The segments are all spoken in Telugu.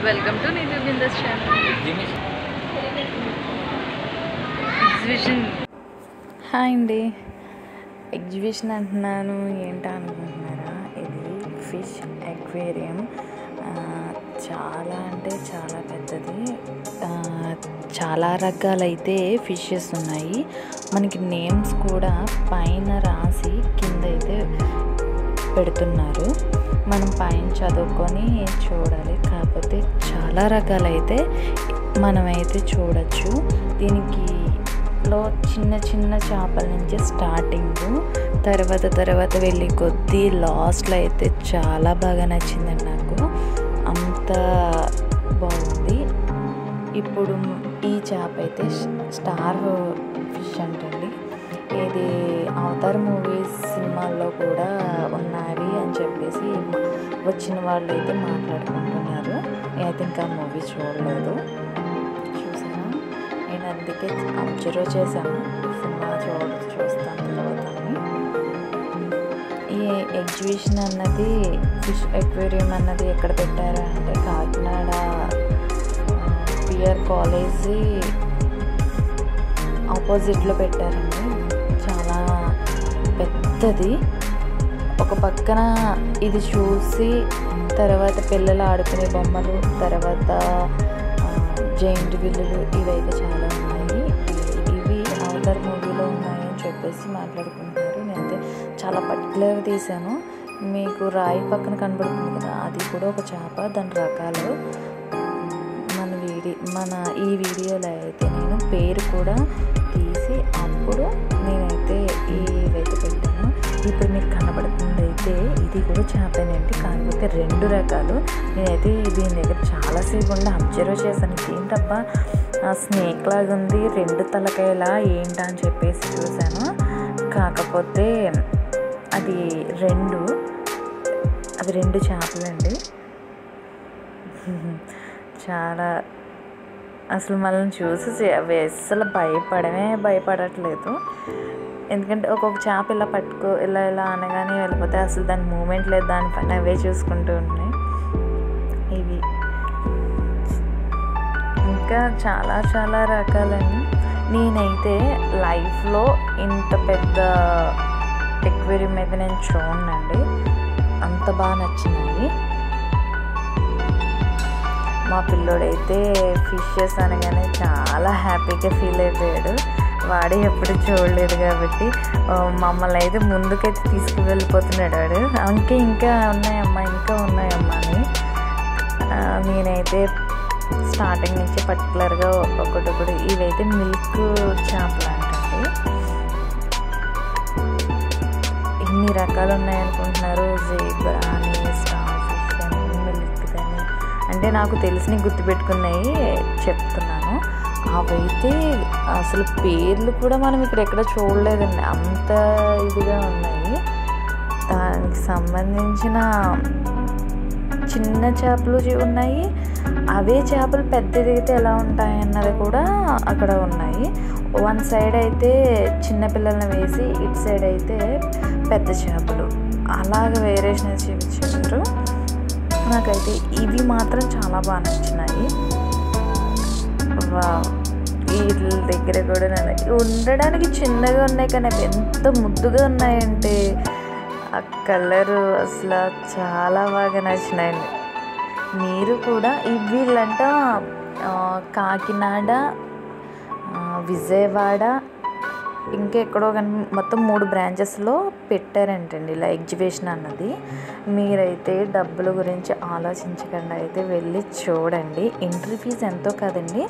Welcome to Neetu బిందస్ channel exhibition. Hi అండి, ఎగ్జిబిషన్ అంటున్నాను ఏంటా అనుకుంటున్నారా? ఇది ఫిష్ అక్వేరియం. చాలా అంటే చాలా పెద్దది. చాలా రకాలైతే ఫిషెస్ ఉన్నాయి. మనకి నేమ్స్ కూడా పైన రాసి కింద అయితే పెడుతున్నారు. మనం పైన చదువుకొని చూడాలి. కాకపోతే చాలా రకాలైతే మనమైతే చూడొచ్చు. దీనికి చిన్న చిన్న చేపల నుంచి స్టార్టింగ్ తర్వాత వెళ్ళి కొద్దీ లాస్ట్లో అయితే చాలా బాగా నచ్చిందండి నాకు. అంత బాగుంది. ఇప్పుడు ఈ చేప అయితే స్టార్ ఫిష్ అంటండి. ఇది అవతార్ మూవీస్ సినిమాల్లో కూడా ఉన్నాయి అని చెప్పేసి వచ్చిన వాళ్ళు అయితే మాట్లాడుకుంటున్నారు. నేనైతే ఇంకా మూవీ చూడలేదు. చూసాను, నేను అందుకే అబ్జర్వ్ చేశాను. సినిమా చూస్తాను తర్వాత. ఈ ఎగ్జిబిషన్ అన్నది ఫిష్ అక్వేరియం అన్నది ఎక్కడ పెట్టారా అంటే కాకినాడ పిఆర్ కాలేజీ ఆపోజిట్లో పెట్టారండి. చాలా పెద్దది. ఒక పక్కన ఇది చూసి తర్వాత పిల్లలు ఆడుకునే బొమ్మలు, తర్వాత జైంట్ విల్లులు ఇవైతే చాలా ఉన్నాయి. ఇవి అవతార్ మూవీలో ఉన్నాయని చెప్పేసి మాట్లాడుకుంటున్నారు. నేనైతే చాలా పర్టికులర్గా తీశాను. మీకు రాయి పక్కన కనబడుతుంది కదా, అది కూడా ఒక చేప. దాని రకాలు మన ఈ వీడియోలో అయితే నేను పేరు కూడా తీసి అప్పుడు నేనైతే ఇవైతే పెట్టాను. ఇప్పుడు మీకు కనబడుతుంది అయితే ఇది కూడా చేపేనండి. కాకపోతే 2 రకాలు. నేనైతే దీని దగ్గర చాలాసేపు ఉండి అబ్జర్వ్ చేశాను. ఏంటబ్బా స్నేక్ లాగా ఉంది, 2 తలకాయలా ఏంటా అని చెప్పేసి చూశాను. కాకపోతే అది 2 చేపలండి. చాలా అసలు మనల్ని చూసి అవి అస్సలు భయపడట్లేదు. ఎందుకంటే ఒక్కొక్క చేప ఇలా పట్టుకో ఇలా అనగానే వెళ్ళిపోతే అసలు దాని మూమెంట్ లేదు. దానిపైన అవే చూసుకుంటూ ఉన్నాయి. ఇవి ఇంకా చాలా రకాలని. నేనైతే లైఫ్లో ఇంత పెద్ద ఎక్వేరియం అయితే నేను చూడనండి. అంత బాగా నచ్చినాయి. మా పిల్లోడైతే ఫిషెస్ అనగానే చాలా హ్యాపీగా ఫీల్ అయిపోయాడు. వాడే ఎప్పుడు చూడలేదు కాబట్టి మమ్మల్ని అయితే ముందుకైతే తీసుకువెళ్ళిపోతున్నాడు వాడు. ఇంకా ఉన్నాయమ్మా అని. నేనైతే స్టార్టింగ్ నుంచి పర్టికులర్గా ఒకటి ఇవైతే మిల్క్ చేపలు అంటండి. ఇన్ని రకాలు ఉన్నాయనుకుంటున్నారు. జీబ్రా అని, స్టార్ ఫిష్ అని, మిల్క్ అని, అంటే నాకు తెలిసిన గుర్తుపెట్టుకున్నాయి చెప్తున్నాను. అవైతే అసలు పేర్లు కూడా మనం ఇక్కడ ఎక్కడ చూడలేదండి. అంత ఇదిగా ఉన్నాయి. దానికి సంబంధించిన చిన్న చేపలు ఉన్నాయి. అవే చేపలు పెద్దది అయితే ఎలా ఉంటాయి అన్నది కూడా అక్కడ ఉన్నాయి. వన్ సైడ్ అయితే చిన్నపిల్లల్ని వేసి ఇటు సైడ్ అయితే పెద్ద చేపలు అలాగ వేరియేషన్ చూపించారు. నాకైతే ఇవి మాత్రం చాలా బాగా నచ్చినాయి. వీళ్ళ దగ్గర కూడా ఉండడానికి చిన్నగా ఉన్నాయి, కానీ అవి ఎంత ముద్దుగా ఉన్నాయంటే ఆ కలరు అసలు చాలా బాగా నచ్చినాయండి. మీరు కూడా వీళ్ళంట కాకినాడ, విజయవాడ, ఇంకా ఎక్కడో కానీ మొత్తం 3 బ్రాంచెస్లో పెట్టారంటండి ఇలా ఎగ్జిబిషన్ అన్నది. మీరైతే డబ్బుల గురించి ఆలోచించకుండా అయితే వెళ్ళి చూడండి. ఎంట్రీ ఫీజు ఎంతో కాదండి,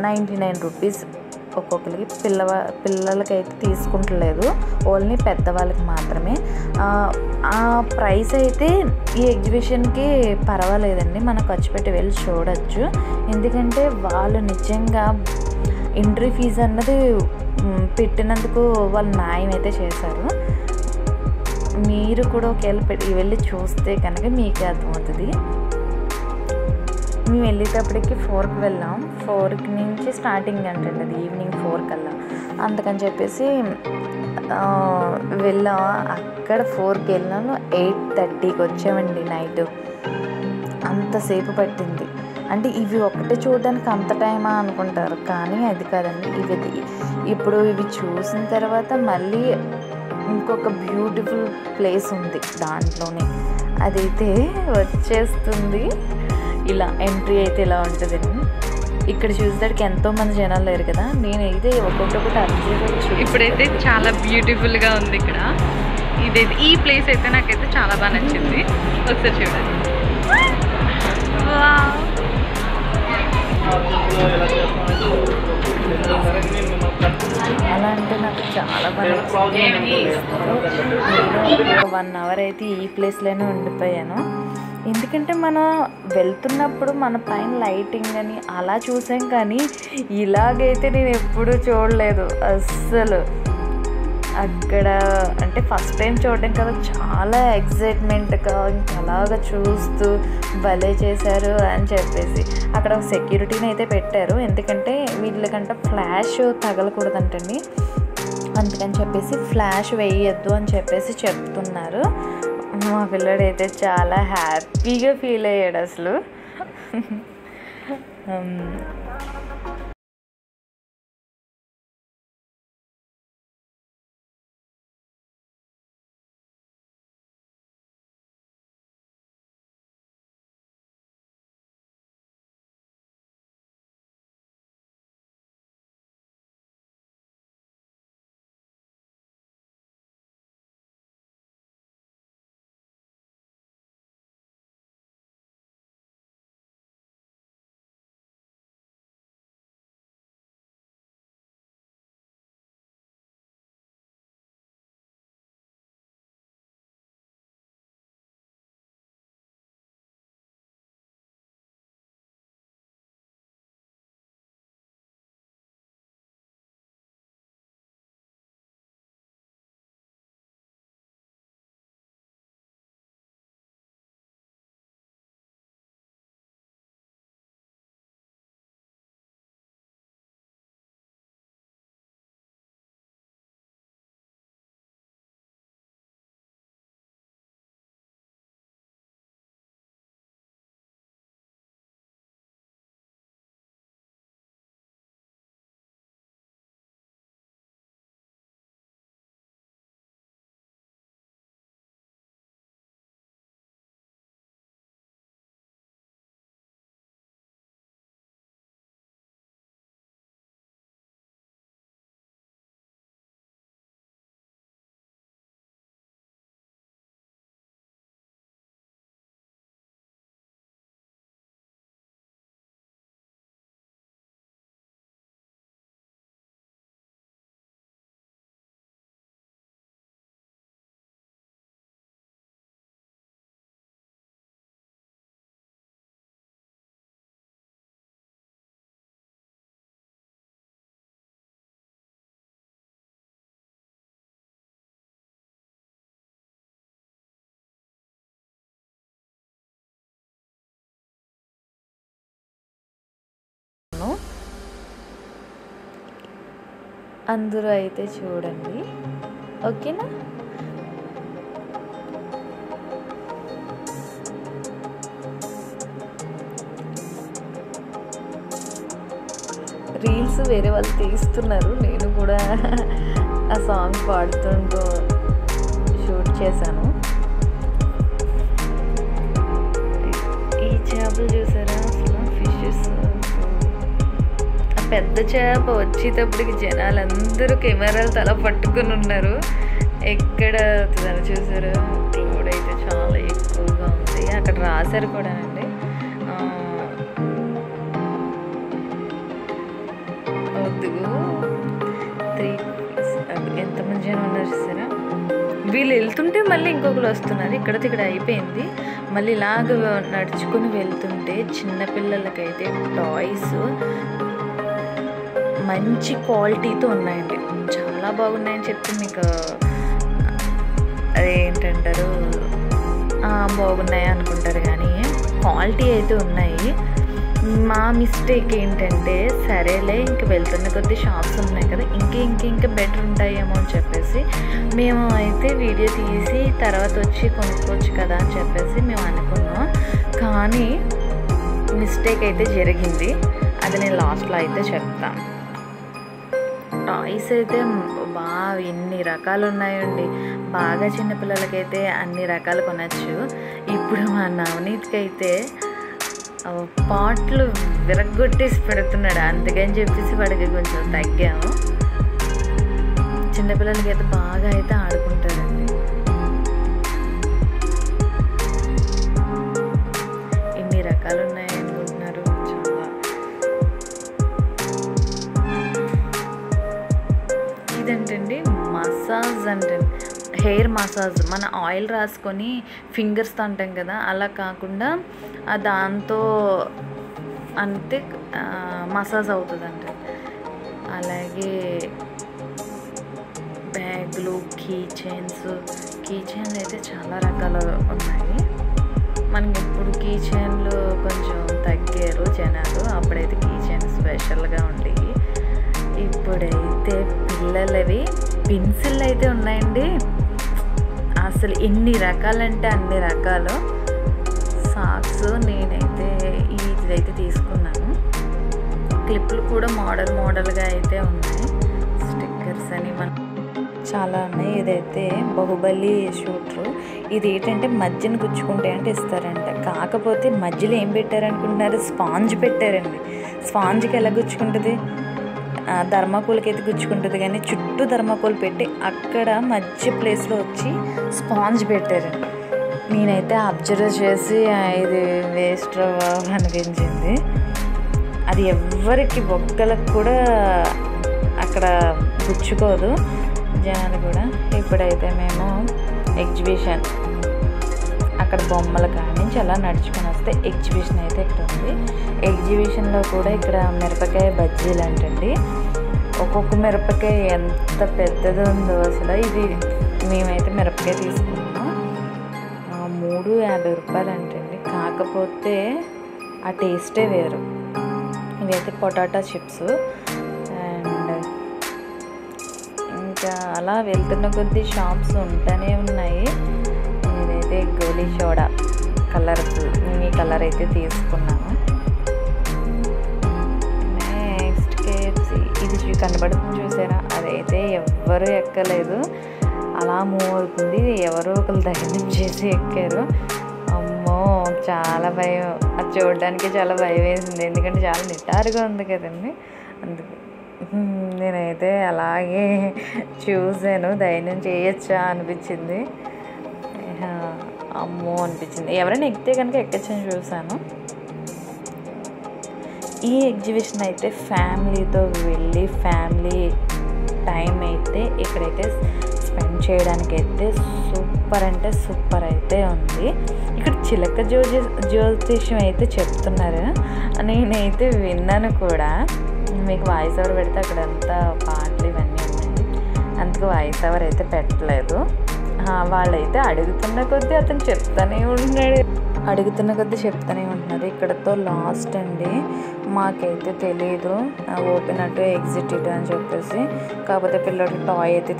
99 రూపీస్ ఒక్కొక్కరికి. పిల్లలకైతే తీసుకుంటలేదు, ఓన్లీ పెద్దవాళ్ళకి మాత్రమే. ఆ ప్రైస్ అయితే ఈ ఎగ్జిబిషన్కి పర్వాలేదండి, మనం ఖర్చు పెట్టి వెళ్ళి చూడొచ్చు. ఎందుకంటే వాళ్ళు నిజంగా ఎంట్రీ ఫీజు అన్నది పెట్టినందుకు వాళ్ళు న్యాయం అయితే చేశారు. మీరు కూడా ఒకవేళ వెళ్ళి చూస్తే కనుక మీకే అర్థమవుతుంది. మేము వెళ్ళేటప్పటికి 4కి వెళ్ళాం. 4కి నుంచి స్టార్టింగ్ అంటండి, అది ఈవినింగ్ 4 కల్లా. అందుకని చెప్పేసి వెళ్ళాం. అక్కడ 4కి వెళ్ళినాను, 8:30కి వచ్చామండి నైట్. అంతసేపు పట్టింది. అంటే ఇవి ఒకటే చూడడానికి అంత టైమా అనుకుంటారు, కానీ అది కాదండి. ఇప్పుడు ఇవి చూసిన తర్వాత మళ్ళీ ఇంకొక బ్యూటిఫుల్ ప్లేస్ ఉంది దాంట్లోనే, అదైతే వచ్చేస్తుంది. ఇలా ఎంట్రీ అయితే ఇలా ఉంటుందండి. ఇక్కడ చూసేసరికి ఎంతోమంది జనాలు లేరు కదా, నేనైతే ఒక్కొక్కటి అర్జెంట్. ఇప్పుడైతే చాలా బ్యూటిఫుల్గా ఉంది ఇక్కడ. ఇదైతే ఈ ప్లేస్ అయితే నాకైతే చాలా బాగా నచ్చింది. ఒకసారి చూడండి. చాలా అంటే నాకు చాలా బాగా నచ్చింది. 1 అవర్ అయితే ఈ ప్లేస్లోనే ఉండిపోయాను. ఎందుకంటే మనం వెళ్తున్నప్పుడు మన పైన లైటింగ్ అని అలా చూసాం, కానీ ఇలాగైతే నేను ఎప్పుడూ చూడలేదు అస్సలు. అక్కడ అంటే ఫస్ట్ టైం చూడడం కదా, చాలా ఎక్సైట్మెంట్గా ఇంకా అలాగా చూస్తూ భలే చేశారు అని చెప్పేసి. అక్కడ సెక్యూరిటీని అయితే పెట్టారు, ఎందుకంటే వీళ్ళకంటే ఫ్లాష్ తగలకూడదంటండి, అందుకని చెప్పేసి ఫ్లాష్ వేయొద్దు అని చెప్పేసి చెప్తున్నారు. మా పిల్లడైతే చాలా హ్యాపీగా ఫీల్ అయ్యాడు అసలు. అందరూ అయితే చూడండి, ఓకేనా? రీల్స్ వేరే వాళ్ళు తీస్తున్నారు, నేను కూడా ఆ సాంగ్ పాడుతుంటూ షూట్ చేశాను. ఈ చేపలు చూసారా అసలు, ఫిషెస్. ఆ పెద్ద చేప వచ్చేటప్పటికి జనాలందరూ కెమెరాలు తల పట్టుకుని ఉన్నారు. ఎక్కడ అవుతుందని చూసారు, క్రౌడ్ అయితే చాలా ఎక్కువగా ఉంది. అక్కడ రాశారు కూడా అండి, ఎంతమంది జనం ఉన్నారు చూసారా. వీళ్ళు వెళ్తుంటే మళ్ళీ ఇంకొకరు వస్తున్నారు. ఇక్కడ అయిపోయింది. మళ్ళీ ఇలాగ నడుచుకుని వెళ్తుంటే చిన్నపిల్లలకైతే టాయ్స్ మంచి క్వాలిటీతో ఉన్నాయండి, చాలా బాగున్నాయని చెప్తే మీకు అదేంటంటారు, బాగున్నాయి అనుకుంటారు, కానీ క్వాలిటీ అయితే ఉన్నాయి. మా మిస్టేక్ ఏంటంటే, సరేలే ఇంక వెళ్తున్న కొద్ది షాప్స్ ఉన్నాయి కదా, ఇంకా బెటర్ ఉంటాయేమో అని చెప్పేసి మేము అయితే వీడియో తీసి తర్వాత వచ్చి కొనుక్కోవచ్చు కదా అని చెప్పేసి మేము అనుకున్నాం. కానీ మిస్టేక్ అయితే జరిగింది, అది నేను లాస్ట్లో అయితే చెప్తాను. టాయ్స్ అయితే బాగా ఎన్ని రకాలు ఉన్నాయండి. బాగా చిన్నపిల్లలకైతే అన్ని రకాలు కొనచ్చు. ఇప్పుడు మా నవనీత్కి అయితే పాట్లు విరగొట్టేసి పెడుతున్నాడు, అందుకని చెప్పేసి వాడికి కొంచెం తగ్గాము. చిన్నపిల్లలకి అయితే బాగా అయితే ఆడుకుంటారండి. ఎన్ని రకాలు ఉన్నాయి అనుకుంటున్నారు, చాలా. ఇదేంటండి మసాజ్ అంటే హెయిర్ మసాజ్, మన ఆయిల్ రాసుకొని ఫింగర్స్తో అంటాం కదా, అలా కాకుండా దాంతో అంతే మసాజ్ అవుతుందండి. అలాగే బ్యాగులు, కీ చైన్స్ అయితే చాలా రకాలు ఉన్నాయి. మనకి ఇప్పుడు కీ చైన్లు కొంచెం తగ్గారు జనాలు, అప్పుడైతే కీ చైన్ స్పెషల్గా ఉండేవి. ఇప్పుడైతే పిల్లలవి పెన్సిల్ అయితే ఉన్నాయండి. అసలు ఎన్ని రకాలంటే అన్ని రకాలు. సాక్స్ నేనైతే ఇదైతే తీసుకున్నాను. క్లిప్లు కూడా మోడల్గా అయితే ఉన్నాయి. స్టిక్కర్స్ అని మన చాలా ఉన్నాయి. ఇదైతే బాహుబలి షూటర్. ఇది ఏంటంటే మధ్యన గుచ్చుకుంటే అంటే ఇస్తారంట, కాకపోతే మధ్యలో ఏం పెట్టారనుకుంటున్నారు, స్పాంజ్ పెట్టారండి. స్పాంజ్కి ఎలా గుచ్చుకుంటుంది, ధర్మాకోల్కి అయితే గుచ్చుకుంటుంది, కానీ చుట్టూ ధర్మాకోల్ పెట్టి అక్కడ మధ్య ప్లేస్లో వచ్చి స్పాంజ్ పెట్టారండి. నేనైతే అబ్జర్వ్ చేసి ఇది వేస్ట్ అనిపించింది. అది ఎవరికి ఒక్కరికి కూడా అక్కడ గుచ్చుకోదు జనాలు కూడా. ఇప్పుడైతే మేము ఎగ్జిబిషన్, అక్కడ బొమ్మల కాడి నుంచి అలా నడుచుకొని వస్తే ఎగ్జిబిషన్ అయితే ఇక్కడ ఉంది. ఎగ్జిబిషన్లో కూడా ఇక్కడ మిరపకాయ బజ్జీలు అంటండి. ఒక్కొక్క మిరపకాయ ఎంత పెద్దది ఉందో అసలు. ఇది మేమైతే మిరపకాయ తీసుకున్నాం, 350 రూపాయలు అంటండి. కాకపోతే ఆ టేస్టే వేరు. ఇవైతే పొటాటో చిప్స్. అండ్ ఇంకా అలా వెళ్తున్న కొద్దీ షాప్స్ ఉంటూనే ఉన్నాయి. ఇదైతే గోలీ సోడా కలర్ఫుల్, నేను ఈ కలర్ అయితే తీసుకున్నాను. నెక్స్ట్ కేఎఫ్సి, ఇది కనబడుతుంది చూసారా, అదైతే ఎవ్వరూ ఎక్కలేదు, అలా మూవ్ అవుతుంది. ఎవరో ఒకరు ధైర్యం చేసి ఎక్కారు. అమ్మో చాలా భయం, అది చూడడానికి చాలా భయం వేసింది, ఎందుకంటే చాలా నిటారుగా ఉంది కదండి. అందుకే నేనైతే అలాగే చూసాను, ధైర్యం చేయొచ్చా అనిపించింది. అమ్మో అనిపించింది. ఎవరైనా ఎక్కితే కనుక ఎక్కచ్చని చూశాను. ఈ ఎగ్జిబిషన్ అయితే ఫ్యామిలీతో వెళ్ళి ఫ్యామిలీ టైం అయితే ఇక్కడైతే స్పెండ్ చేయడానికి అయితే సూపర్ అంటే సూపర్ అయితే ఉంది. ఇక్కడ చిలక జ్యోతిష్యం అయితే చెప్తున్నారు, నేనైతే విన్నాను కూడా. మీకు వాయిస్ ఓవర్ పెడితే అక్కడంతా పాటలు ఇవన్నీ ఉన్నాయి, అందుకు వాయిస్ ఓవర్ అయితే పెట్టలేదు. వాళ్ళైతే అడుగుతున్న కొద్దీ అతను చెప్తానే ఉంటున్నారు. ఇక్కడతో లాస్ట్ అండి, మాకైతే తెలీదు ఓపెన్ అటు ఎగ్జిట్ ఇటు అని చెప్పేసి. కాకపోతే పిల్లలకి టాయ్ అయితే